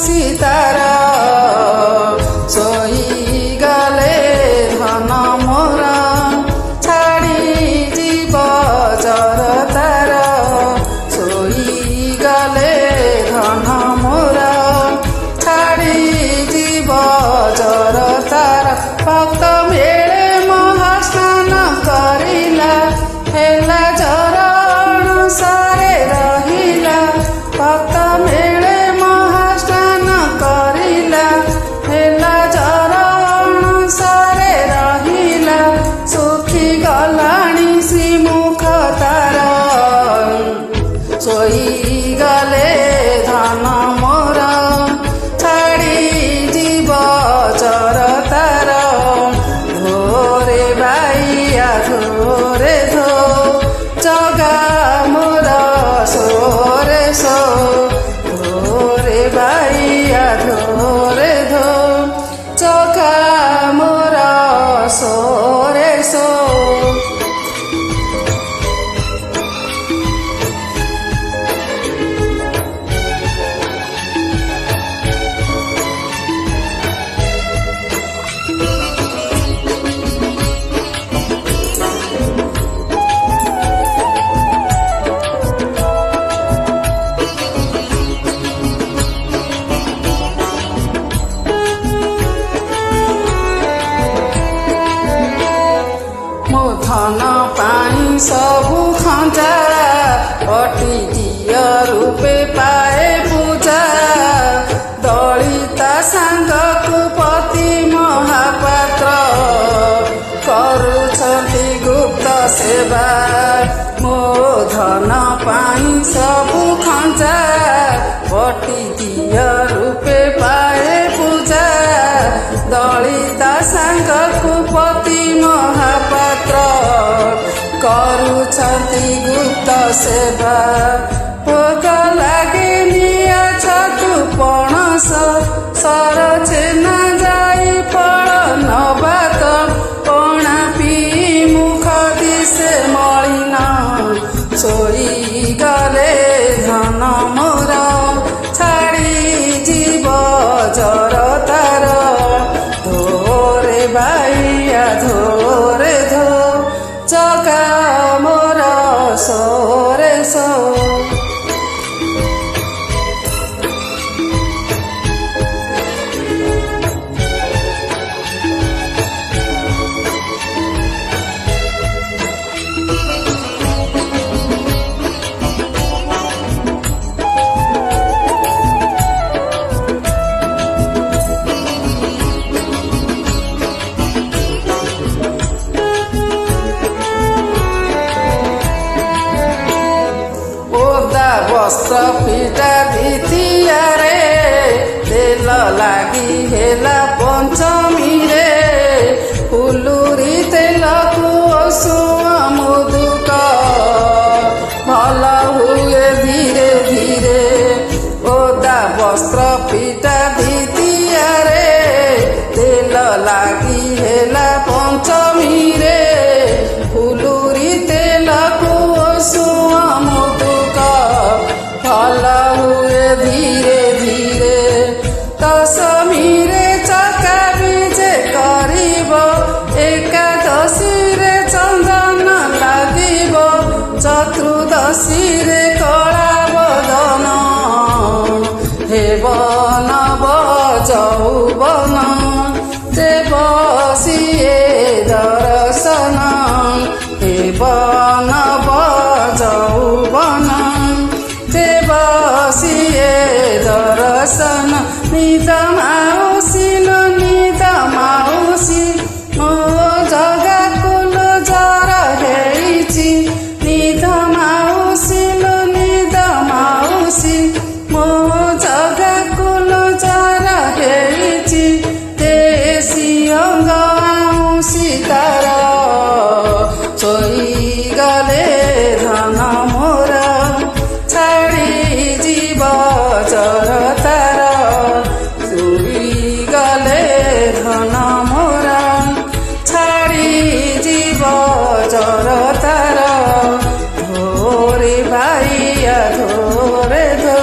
ସୀତାର ଶୋଇଗଲେ ଧନ ମୋର ଛାଡ଼ି ଯିବ ଜର ତାର ଶୋଇଗଲେ ଧନ ମୋର ଛାଡ଼ି ଯିବ ଜର ତାର ଭକ୍ତ ମେଳେ ମହାସ୍ନାନ କରିଲା ହେଲା ଜର ଅନୁସାରେ ରହିଲା ଭକ୍ତ ମେଳେ ମହାସ୍ନାନ କରିଲା ହେଲା ଜର ଅନୁସାରେ ରହିଲା ଶୁଖି ଗଲାଣି ଶ୍ରୀମୁଖ ତାର ଶୋଇଗଲେ ଧନ ମୋର ଛାଡ଼ି ଯିବ ଜର ତାର ଧୋରେ ବାଇଆ ଧୋରେ ଧୋ ଜଗା ମୋର ସୋରେ ସୋ ଧୋରେ ବାଇଆ ଧୋରେ ଧୋ ଜଗା ମୋର ସୋରେ ସୋ ମୋ ଧନ ପାଇଁ ସବୁ ଖଞ୍ଜା ଅଟି ଝିଅ ରୂପେ ପାଏ ପୂଜା ଦଳିତା ସାଙ୍ଗକୁ ପତି ମହାପାତ୍ର କରୁଛନ୍ତି ଗୁପ୍ତ ସେବା ମୋ ଧନ ପାଇଁ ସବୁ ଖଞ୍ଜା ଅଟି ଝିଅ ରୂପେ ପାଏ ପୂଜା ଦଳିତା ସାଙ୍ଗକୁ ପତି ମହାପାତ୍ର କରୁଛନ୍ତି ଗୁପ୍ତ ସେବା ଭୋଗ ଲାଗେ ନିଆ ଛତୁ ପଣସ ସର ଛେନା ଯାଇ ଫଳ ନବାତ ପଣା ପିଇ ମୁଖ ଦିଶେ ମଳିନ ଶୋଇଗଲେ ଧନ ମୋର ଛାଡ଼ି ଯିବ ଜର ତାର ଧୋରେ ବାଇଆ ଧୋରେ ଧୋ ଜଗା ମୋର ସୋରେ ସୋ ବସ୍ତ୍ର ପିଟା ଦ୍ୱିତୀୟରେ ତେଲ ଲାଗି ହେଲା ପଞ୍ଚମୀରେ ଫୁଲୁରି ତେଲକୁ ଅସୁଆ ମୁଦୁକ ଭଲ ହୁଏ ଧୀରେ ଧୀରେ ଓଦା ବସ୍ତ୍ର ପିଟା ଦ୍ୱିତୀୟରେ ତେଲ ଲାଗି ହେଲା ପଞ୍ଚମୀରେ ଫୁଲୁରି ତେଲକୁ ଅସୁଆ ମୁଦୁକ ଭଲ ହୁଏ ଧୀରେ ଧୀରେ ଦଶମୀରେ ଚକା ବିଜେ କରିବ ଏକାଦଶୀରେ ଚନ୍ଦନ ଲାଗିବ ଚତୁର୍ଦଶୀରେ କଳା ବଦନ ହେବ ନବ ଯୌବନ ଦେବ ସିଏ ଦର୍ଶନ ହେବ ନବ ଯୌବନ ଦେବ ସିଏ ଦର୍ଶନ ନିଦ ମାଉସୀ ଲୋ ନିଦ ମାଉସୀ ମୋ ଜଗା କୁଲ ଜର ହେଇଛି ନିଦ ମାଉସୀ ଲୋ ନିଦ ମାଉସୀ ମୋ ଜଗା କୁଲ ଜର ହେଇଛି ଦେଶୀ ଅଙ୍ଗ ଆଉଁସି ତାର ଶୋଇଗଲେ ଧନ ମୋର ଛାଡ଼ି ଯିବ ଜର ତାର ଶୋଇଗଲେ ଧନ ମୋର ଛାଡ଼ି ଯିବ ଜର ତାର ଧୋରେ ବାଇଆ ଧୋରେ ଧୋ